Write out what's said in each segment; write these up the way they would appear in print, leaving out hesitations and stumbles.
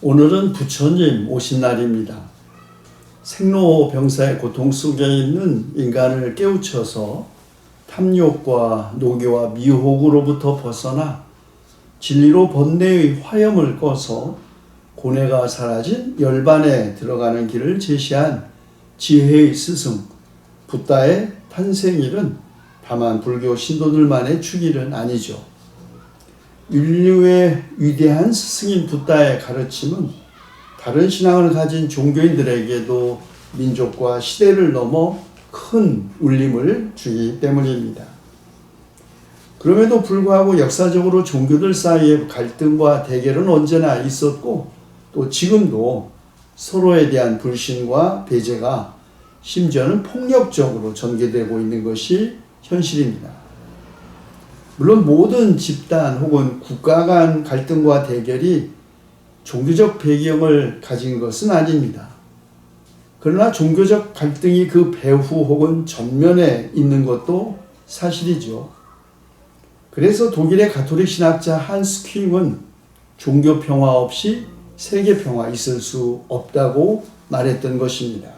오늘은 부처님 오신 날입니다. 생로병사의 고통 속에 있는 인간을 깨우쳐서 탐욕과 노교와 미혹으로부터 벗어나 진리로 번뇌의 화염을 꺼서 고뇌가 사라진 열반에 들어가는 길을 제시한 지혜의 스승 붓다의 탄생일은 다만 불교 신도들만의 축일은 아니죠. 인류의 위대한 스승인 붓다의 가르침은 다른 신앙을 가진 종교인들에게도 민족과 시대를 넘어 큰 울림을 주기 때문입니다. 그럼에도 불구하고 역사적으로 종교들 사이의 갈등과 대결은 언제나 있었고 또 지금도 서로에 대한 불신과 배제가 심지어는 폭력적으로 전개되고 있는 것이 현실입니다. 물론 모든 집단 혹은 국가 간 갈등과 대결이 종교적 배경을 가진 것은 아닙니다. 그러나 종교적 갈등이 그 배후 혹은 전면에 있는 것도 사실이죠. 그래서 독일의 가톨릭 신학자 한스 퀼은 종교 평화 없이 세계 평화 있을 수 없다고 말했던 것입니다.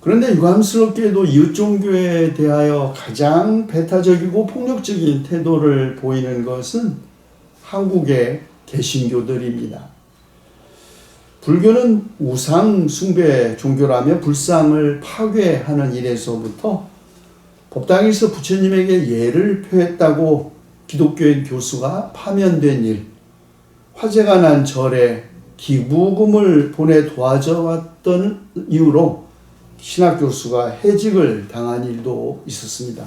그런데 유감스럽게도 이웃 종교에 대하여 가장 배타적이고 폭력적인 태도를 보이는 것은 한국의 개신교들입니다. 불교는 우상 숭배 종교라며 불상을 파괴하는 일에서부터 법당에서 부처님에게 예를 표했다고 기독교인 교수가 파면된 일, 화재가 난 절에 기부금을 보내 도와줘왔던 이유로 신학교수가 해직을 당한 일도 있었습니다.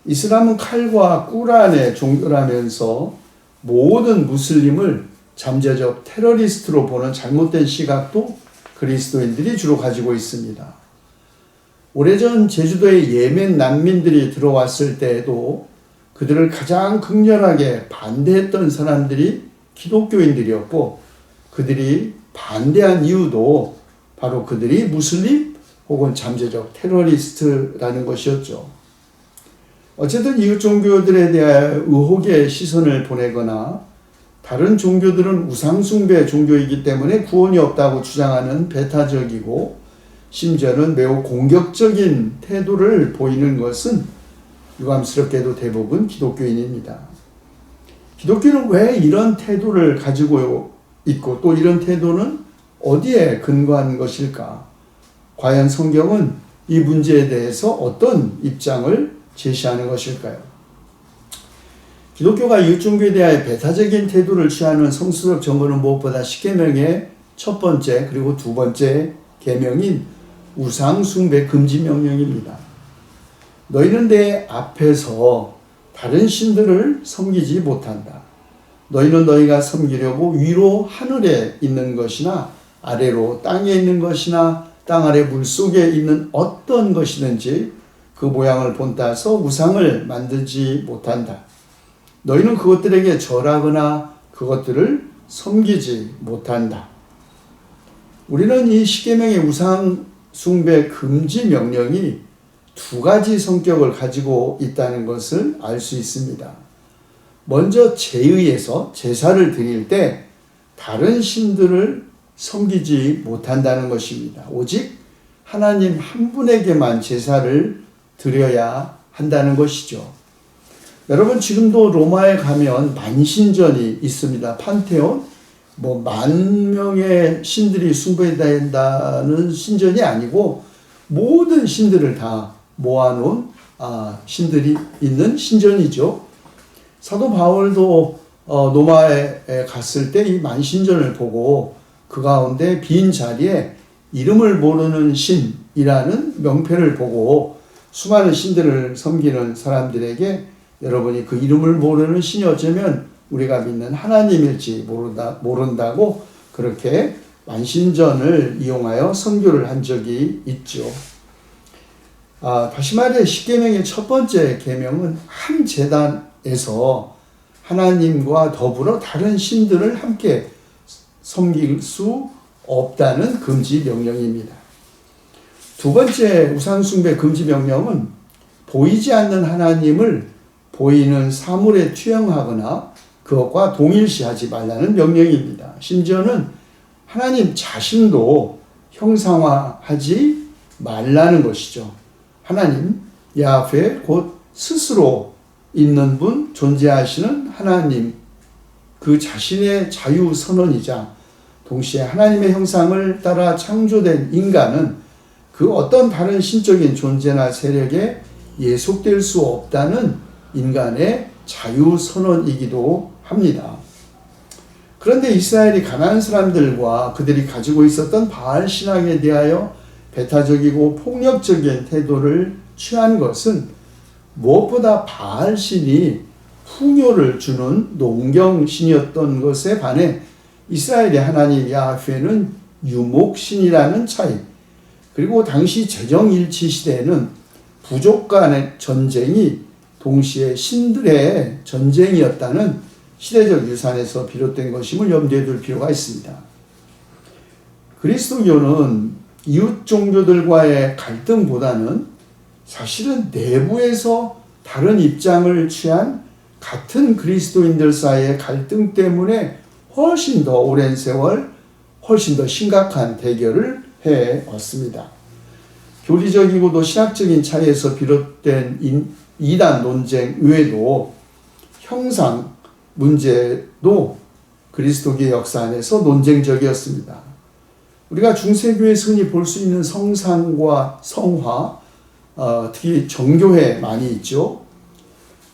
이슬람은 칼과 꾸란의 종교라면서 모든 무슬림을 잠재적 테러리스트로 보는 잘못된 시각도 그리스도인들이 주로 가지고 있습니다. 오래전 제주도에 예멘 난민들이 들어왔을 때에도 그들을 가장 극렬하게 반대했던 사람들이 기독교인들이었고 그들이 반대한 이유도 바로 그들이 무슬림 혹은 잠재적 테러리스트라는 것이었죠. 어쨌든 이웃 종교들에 대해 의혹의 시선을 보내거나 다른 종교들은 우상숭배 종교이기 때문에 구원이 없다고 주장하는 배타적이고 심지어는 매우 공격적인 태도를 보이는 것은 유감스럽게도 대부분 기독교인입니다. 기독교는 왜 이런 태도를 가지고 있고 또 이런 태도는 어디에 근거한 것일까? 과연 성경은 이 문제에 대해서 어떤 입장을 제시하는 것일까요? 기독교가 이웃 종교에 대하여 배타적인 태도를 취하는 성수적 증거는 무엇보다 십계명의 첫 번째 그리고 두 번째 계명인 우상 숭배 금지 명령입니다. 너희는 내 앞에서 다른 신들을 섬기지 못한다. 너희는 너희가 섬기려고 위로 하늘에 있는 것이나 아래로 땅에 있는 것이나 땅 아래 물속에 있는 어떤 것이든지 그 모양을 본따서 우상을 만들지 못한다. 너희는 그것들에게 절하거나 그것들을 섬기지 못한다. 우리는 이 십계명의 우상 숭배 금지 명령이 두 가지 성격을 가지고 있다는 것을 알 수 있습니다. 먼저 제의에서 제사를 드릴 때 다른 신들을 섬기지 못한다는 것입니다. 오직 하나님 한 분에게만 제사를 드려야 한다는 것이죠. 여러분 지금도 로마에 가면 만신전이 있습니다. 판테온, 10,000명의 신들이 숭배된다는 신전이 아니고 모든 신들을 다 모아놓은 신들이 있는 신전이죠. 사도 바울도 로마에 갔을 때 이 만신전을 보고 그 가운데 빈 자리에 이름을 모르는 신이라는 명패를 보고 수많은 신들을 섬기는 사람들에게 여러분이 그 이름을 모르는 신이 어쩌면 우리가 믿는 하나님일지 모른다고 그렇게 만신전을 이용하여 선교를 한 적이 있죠. 다시 말해 십계명의 첫 번째 계명은 한 제단에서 하나님과 더불어 다른 신들을 함께 섬길 수 없다는 금지 명령입니다. 두 번째 우상숭배 금지 명령은 보이지 않는 하나님을 보이는 사물에 투영하거나 그것과 동일시하지 말라는 명령입니다. 심지어는 하나님 자신도 형상화하지 말라는 것이죠. 하나님, 야훼 곧 스스로 있는 분, 존재하시는 하나님, 그 자신의 자유선언이자 동시에 하나님의 형상을 따라 창조된 인간은 그 어떤 다른 신적인 존재나 세력에 예속될 수 없다는 인간의 자유선언이기도 합니다. 그런데 이스라엘이 가나안 사람들과 그들이 가지고 있었던 바알 신앙에 대하여 배타적이고 폭력적인 태도를 취한 것은 무엇보다 바알 신이 풍요를 주는 농경신이었던 것에 반해 이스라엘의 하나님 야훼는 유목신이라는 차이, 그리고 당시 재정일치 시대에는 부족 간의 전쟁이 동시에 신들의 전쟁이었다는 시대적 유산에서 비롯된 것임을 염두에 둘 필요가 있습니다. 그리스도교는 이웃 종교들과의 갈등보다는 사실은 내부에서 다른 입장을 취한 같은 그리스도인들 사이의 갈등 때문에 훨씬 더 오랜 세월, 훨씬 더 심각한 대결을 해왔습니다. 교리적이고도 신학적인 차이에서 비롯된 이단 논쟁 외에도 형상 문제도 그리스도교의 역사 안에서 논쟁적이었습니다. 우리가 중세교회에서 흔히 볼 수 있는 성상과 성화, 특히 정교회 많이 있죠.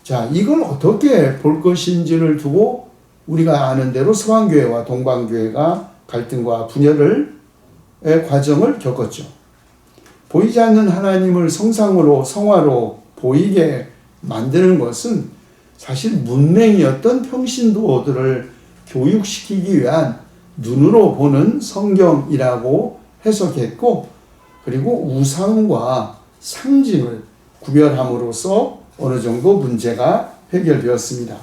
자, 이걸 어떻게 볼 것인지를 두고 우리가 아는 대로 서방교회와 동방교회가 갈등과 분열의 과정을 겪었죠. 보이지 않는 하나님을 성상으로, 성화로 보이게 만드는 것은 사실 문맹이었던 평신도들을 교육시키기 위한 눈으로 보는 성경이라고 해석했고, 그리고 우상과 상징을 구별함으로써 어느 정도 문제가 해결되었습니다.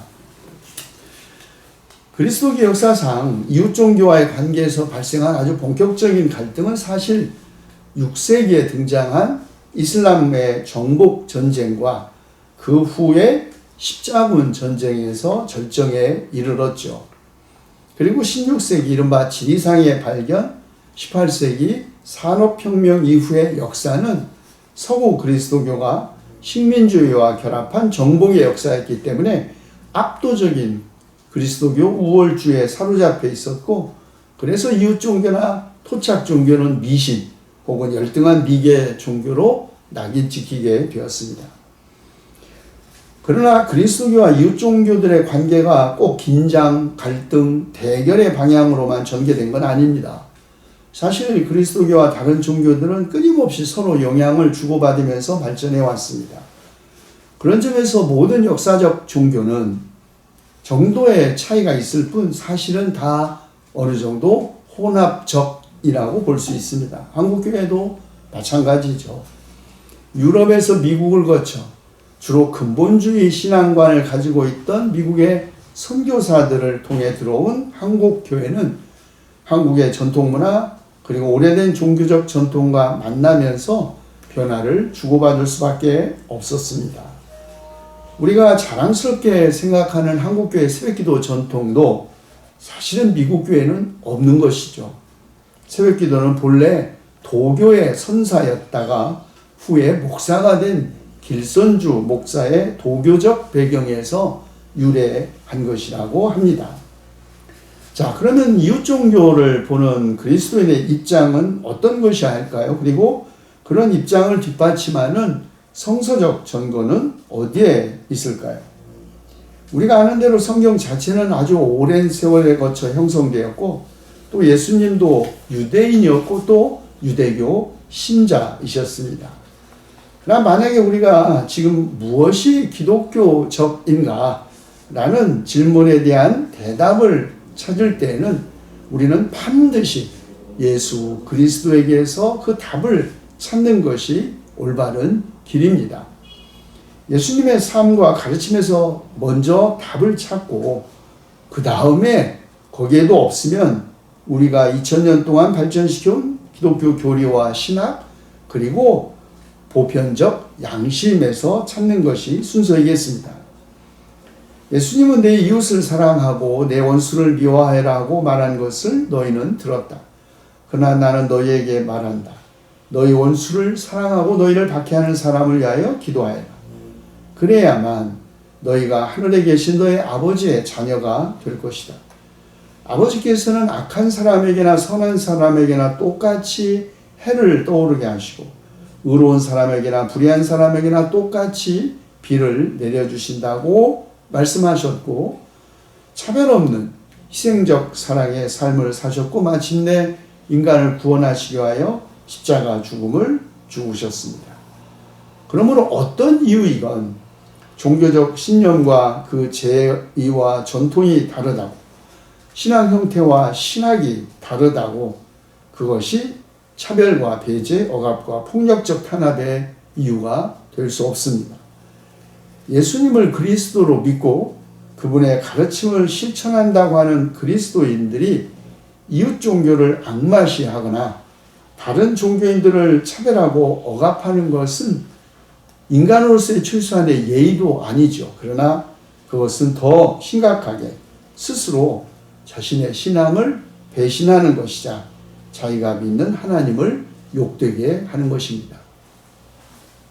그리스도교 역사상 이웃 종교와의 관계에서 발생한 아주 본격적인 갈등은 사실 6세기에 등장한 이슬람의 정복 전쟁과 그 후에 십자군 전쟁에서 절정에 이르렀죠. 그리고 16세기 이른바 지리상의 발견, 18세기 산업혁명 이후의 역사는 서구 그리스도교가 식민주의와 결합한 정복의 역사였기 때문에 압도적인 그리스도교 우월주의에 사로잡혀 있었고, 그래서 이웃 종교나 토착 종교는 미신 혹은 열등한 미개 종교로 낙인 찍히게 되었습니다. 그러나 그리스도교와 이웃 종교들의 관계가 꼭 긴장, 갈등, 대결의 방향으로만 전개된 건 아닙니다. 사실 그리스도교와 다른 종교들은 끊임없이 서로 영향을 주고받으면서 발전해 왔습니다. 그런 점에서 모든 역사적 종교는 정도의 차이가 있을 뿐 사실은 다 어느 정도 혼합적이라고 볼 수 있습니다. 한국교회도 마찬가지죠. 유럽에서 미국을 거쳐 주로 근본주의 신앙관을 가지고 있던 미국의 선교사들을 통해 들어온 한국교회는 한국의 전통문화 그리고 오래된 종교적 전통과 만나면서 변화를 주고받을 수밖에 없었습니다. 우리가 자랑스럽게 생각하는 한국교회 새벽기도 전통도 사실은 미국교회는 없는 것이죠. 새벽기도는 본래 도교의 선사였다가 후에 목사가 된 길선주 목사의 도교적 배경에서 유래한 것이라고 합니다. 자, 그러면 이웃 종교를 보는 그리스도인의 입장은 어떤 것이 할까요? 그리고 그런 입장을 뒷받침하는 성서적 전거는 어디에 있을까요? 우리가 아는 대로 성경 자체는 아주 오랜 세월에 거쳐 형성되었고, 또 예수님도 유대인이었고 또 유대교 신자이셨습니다. 그러나 만약에 우리가 지금 무엇이 기독교적인가 라는 질문에 대한 대답을 찾을 때에는 우리는 반드시 예수 그리스도에게서 그 답을 찾는 것이 올바른 길입니다. 예수님의 삶과 가르침에서 먼저 답을 찾고 그 다음에 거기에도 없으면 우리가 2000년 동안 발전시켜온 기독교 교리와 신학 그리고 보편적 양심에서 찾는 것이 순서이겠습니다. 예수님은 내 이웃을 사랑하고 내 원수를 미워하라고 말한 것을 너희는 들었다. 그러나 나는 너희에게 말한다. 너희 원수를 사랑하고 너희를 박해하는 사람을 위하여 기도하여라. 그래야만 너희가 하늘에 계신 너희 아버지의 자녀가 될 것이다. 아버지께서는 악한 사람에게나 선한 사람에게나 똑같이 해를 떠오르게 하시고 의로운 사람에게나 불의한 사람에게나 똑같이 비를 내려주신다고 말씀하셨고, 차별 없는 희생적 사랑의 삶을 사셨고 마침내 인간을 구원하시기 위하여 십자가 죽음을 죽으셨습니다. 그러므로 어떤 이유이건 종교적 신념과 그 제의와 전통이 다르다고, 신앙 형태와 신학이 다르다고 그것이 차별과 배제, 억압과 폭력적 탄압의 이유가 될 수 없습니다. 예수님을 그리스도로 믿고 그분의 가르침을 실천한다고 하는 그리스도인들이 이웃 종교를 악마시하거나 다른 종교인들을 차별하고 억압하는 것은 인간으로서의 최소한의 예의도 아니죠. 그러나 그것은 더 심각하게 스스로 자신의 신앙을 배신하는 것이자 자기가 믿는 하나님을 욕되게 하는 것입니다.